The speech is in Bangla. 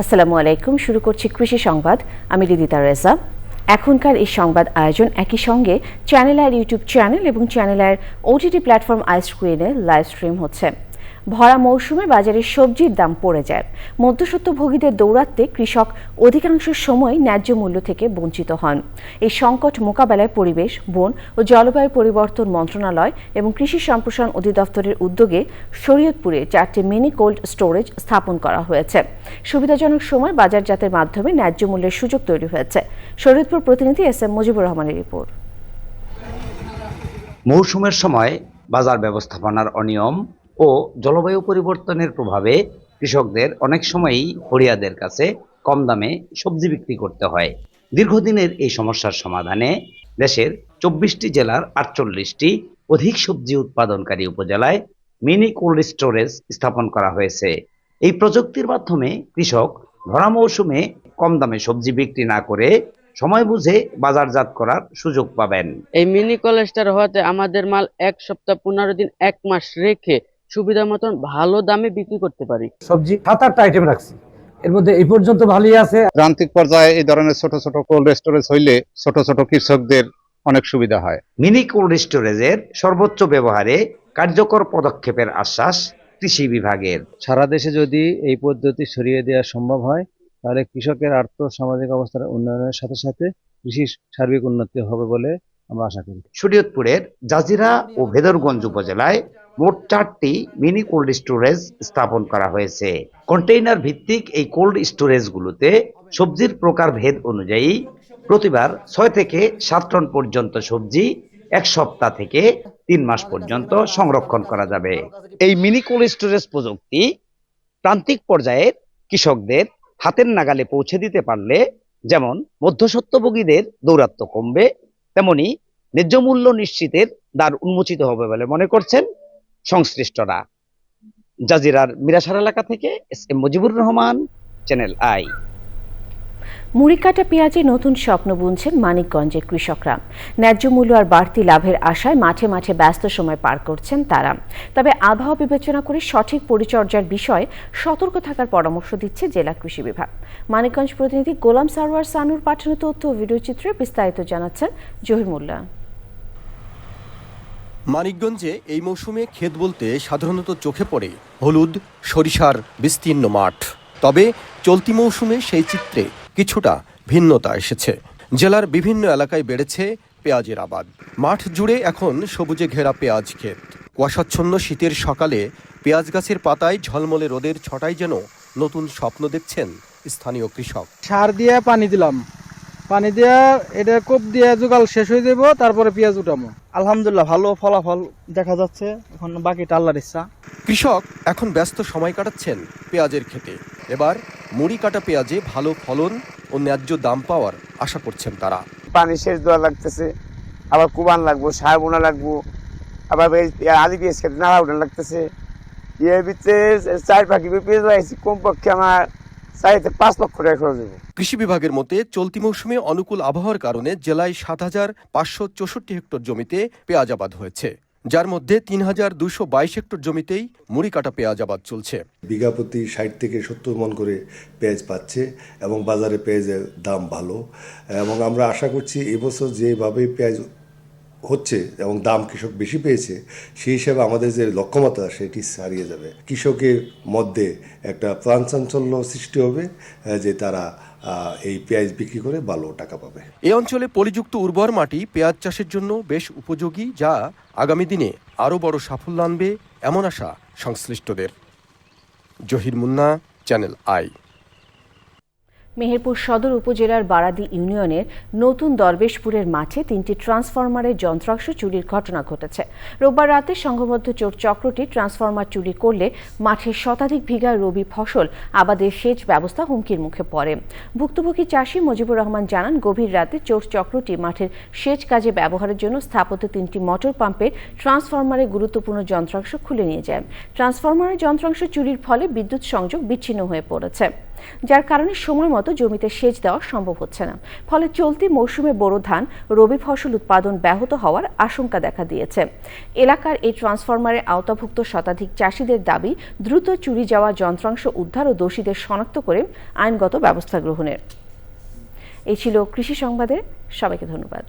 আসসালামু আলাইকুম। শুরু করছি কৃষি সংবাদ। আমি রিদিতা রেজা। এখনকার এই সংবাদ আয়োজন একই সঙ্গে চ্যানেল আর ইউটিউব চ্যানেল এবং চ্যানেল আর ওটিটি প্ল্যাটফর্ম আইস্ক্রিনে লাইভ স্ট্রিম হচ্ছে। ভরা মৌসুমে বাজারে সবজির দাম পড়ে যায়। মধ্যস্বত্বভোগীদের দৌরাত্ম্যে কৃষক অধিকাংশ সময় ন্যায্য মূল্য থেকে বঞ্চিত হন। এই সংকট মোকাবেলায় পরিবেশ, বন ও জলবায়ু পরিবর্তন মন্ত্রণালয় এবং কৃষি সম্প্রসারণ অধিদপ্তরের উদ্যোগে শরীয়তপুরে 4টি মিনি কোল্ড স্টোরেজ স্থাপন করা হয়েছে। সুবিধাজনক সময় বাজারজাতের মাধ্যমে ন্যায্য মূল্যের সুযোগ তৈরি হয়েছে। শরীয়তপুর প্রতিনিধি এস.এম. মুজিবুর রহমানের রিপোর্ট। মৌসুমের সময় বাজার ব্যবস্থাপনার অনিয়ম ও জলবায়ু পরিবর্তনের প্রভাবে কৃষকদের অনেক সময়ই ফরিয়াদের কাছে কম দামে সবজি বিক্রি করতে হয়। দীর্ঘদিনের এই সমস্যার সমাধানে দেশের 24টি জেলার 48টি অধিক সবজি উৎপাদনকারী উপজেলায় মিনি কোল্ড স্টোরেজ স্থাপন করা হয়েছে। এই প্রযুক্তির মাধ্যমে কৃষক ভরা মৌসুমে কম দামে সবজি বিক্রি না করে সময় বুঝে বাজারজাত করার সুযোগ পাবেন। এই মিনি কোল্ড স্টোর হওয়াতে আমাদের মাল 1 সপ্তাহ 15 দিন 1 মাস রেখে সুবিধা মতন ভালো দামে বিক্রি করতে পারি। সবজি 7-8টা আইটেম রাখছি, এর মধ্যে এই পর্যন্ত ভালোই আছে। প্রান্তিক পর্যায়ে এই ধরনের ছোট ছোট কোল্ড স্টোরেজ হইলে ছোট ছোট কৃষকদের অনেক সুবিধা হয়। মিনি কোল্ড স্টোরেজের সর্বোচ্চ ব্যবহারে কার্যকর পদক্ষেপের আশ্বাস কৃষি বিভাগের। সারা দেশে যদি এই পদ্ধতি ছড়িয়ে দেওয়া সম্ভব হয় তাহলে কৃষকের আর্থ সামাজিক অবস্থার উন্নয়নের সাথে সাথে কৃষির সার্বিক উন্নতি হবে বলে আমরা আশা করি। শরীয়তপুরের জাজিরা ও ভেদরগঞ্জ উপজেলায় মোট 4টি মিনি কোল্ড স্টোরেজ স্থাপন করা হয়েছে। কন্টেইনার ভিত্তিক এই কোল্ড স্টোরেজগুলোতে সবজির প্রকার ভেদ অনুযায়ী প্রতিবার 6 থেকে 7 টন পর্যন্ত সবজি 1 সপ্তাহ থেকে 3 মাস পর্যন্ত সংরক্ষণ করা যাবে। এই মিনি কোল্ড স্টোরেজ প্রযুক্তি প্রান্তিক পর্যায়ের কৃষকদের হাতের নাগালে পৌঁছে দিতে পারলে যেমন মধ্যস্বত্বভোগীদের দৌরাত্ম্য কমবে, তেমনি ন্যায্য মূল্য নিশ্চিতের দ্বার উন্মোচিত হবে বলে মনে করছেন সংশ্লিষ্টরা। জাজিরার মিরাসার এলাকা থেকে S M. Mujibur Rahman, channel I. মুড়িকাটা পেঁয়াজে নতুন স্বপ্ন বুনছেন মানিকগঞ্জের কৃষকরা। ন্যায্য মূল্য আর বাড়তি লাভের আশায় মাঠে মাঠে ব্যস্ত সময় পার করছেন তারা। তবে আবহাওয়া বিবেচনা করে সঠিক পরিচর্যার বিষয়ে সতর্ক থাকার পরামর্শ দিচ্ছে জেলা কৃষি বিভাগ। মানিকগঞ্জ প্রতিনিধি গোলাম সারোয়ার সানুর পাঠানো তথ্য ও ভিডিও চিত্রে বিস্তারিত জানাচ্ছেন জহির মোল্লা। মানিকগঞ্জে এই মৌসুমে ক্ষেত বলতে সাধারণত চোখে পড়ে হলুদ সরিষার বিস্তীর্ণ মাঠ। তবে চলতি মৌসুমে সেই চিত্রে কিছুটা ভিন্নতা এসেছে। জেলার বিভিন্ন এলাকায় বেড়েছে পেঁয়াজের আবাদ। মাঠ জুড়ে এখন সবুজে ঘেরা পেঁয়াজ ক্ষেত। কুয়াশাচ্ছন্ন শীতের সকালে পেঁয়াজ গাছের পাতায় ঝলমলে রোদের ছটায় যেন নতুন স্বপ্ন দেখছেন স্থানীয় কৃষক। সার দিয়ে পানি দিলাম, পানি দিয়ে এটা কোপ দিয়ে জোগাল শেষ হয়ে যাব, তারপরে পেঁয়াজ উঠামো। আলহামদুলিল্লাহ ভালো ফলাফল দেখা যাচ্ছে, এখন বাকিটা আল্লাহর ইচ্ছা। কৃষক এখন ব্যস্ত সময় কাটাচ্ছেন পেঁয়াজের ক্ষেতে। এবার মুড়ি কাটা পেঁয়াজে ভালো ফলন ও ন্যায্য দাম পাওয়ার আশা করছেন তারা। পানি সেচ দেওয়া লাগতেছে, আবার কুবান লাগবো, সার বোনা লাগবো, আবার আদি পেঁয়াজ খেতে নাড়া উঠান লাগতেছে। এর ভিতরে 4 পেঁয়াজ লাগাইছি, কমপক্ষে আমার 4 থেকে 5 লক্ষ টাকা খরচ হবে। কৃষি বিভাগের মতে চলতি মৌসুমে অনুকূল আবহাওয়ার কারণে জেলায় 7,564 হেক্টর জমিতে পেঁয়াজ আবাদ হয়েছে, যার মধ্যে 3,222 হেক্টর জমিতেই মুড়ি কাটা পেঁয়াজ আবাদ চলছে। বিঘা প্রতি 60 থেকে 70 মণ করে পেঁয়াজ পাচ্ছে এবং বাজারে পেঁয়াজের দাম ভালো, এবং আমরা আশা করছি এবছর যেভাবে পেঁয়াজ হচ্ছে এবং দাম কৃষক বেশি পেয়েছে সেই হিসাবে আমাদের যে লক্ষ্যমাত্রা সেটি ছাড়িয়ে যাবে। কৃষকের মধ্যে একটা প্রাণচাঞ্চল্য সৃষ্টি হবে যে তারা এই পেঁয়াজ বিক্রি করে ভালো টাকা পাবে। এই অঞ্চলে পলিযুক্ত উর্বর মাটি পেঁয়াজ চাষের জন্য বেশ উপযোগী, যা আগামী দিনে আরও বড় সাফল্য আনবে এমন আশা সংশ্লিষ্টদের। Zahir Munna, channel I. মেহেরপুর সদর উপজেলার বারাদি ইউনিয়নের নতুন দরবেশপুরের মাঠে 3টি ট্রান্সফরমারের যন্ত্রাংশ চুরির ঘটনা ঘটেছে। রোববার রাতে সংঘবদ্ধ চোর চক্রটি ট্রান্সফরমার চুরি করলে মাঠের শতাধিক বিঘা রবি ফসল আবাদের সেচ ব্যবস্থা হুমকির মুখে পড়ে। ভুক্তভোগী চাষী মুজিবুর রহমান জানান, গভীর রাতে চোর চক্রটি মাঠের সেচ কাজে ব্যবহারের জন্য স্থাপিত 3টি মোটর পাম্পের ট্রান্সফরমারের গুরুত্বপূর্ণ যন্ত্রাংশ খুলে নিয়ে যায়। ট্রান্সফরমারের যন্ত্রাংশ চুরির ফলে বিদ্যুৎ সংযোগ বিচ্ছিন্ন হয়ে পড়েছে, যার কারণে সময় মতো জমিতে সেচ দেওয়া সম্ভব হচ্ছে না। ফলে চলতি মৌসুমে বোরো ধান, রবি ফসল উৎপাদন ব্যাহত হওয়ার আশঙ্কা দেখা দিয়েছে। এলাকার এই ট্রান্সফরমারের আওতাভুক্ত শতাধিক চাষিদের দাবি, দ্রুত চুরি যাওয়া যন্ত্রাংশ উদ্ধার ও দোষীদের শনাক্ত করে আইনগত ব্যবস্থা গ্রহণের। এই ছিল কৃষি সংবাদে। সবাইকে ধন্যবাদ।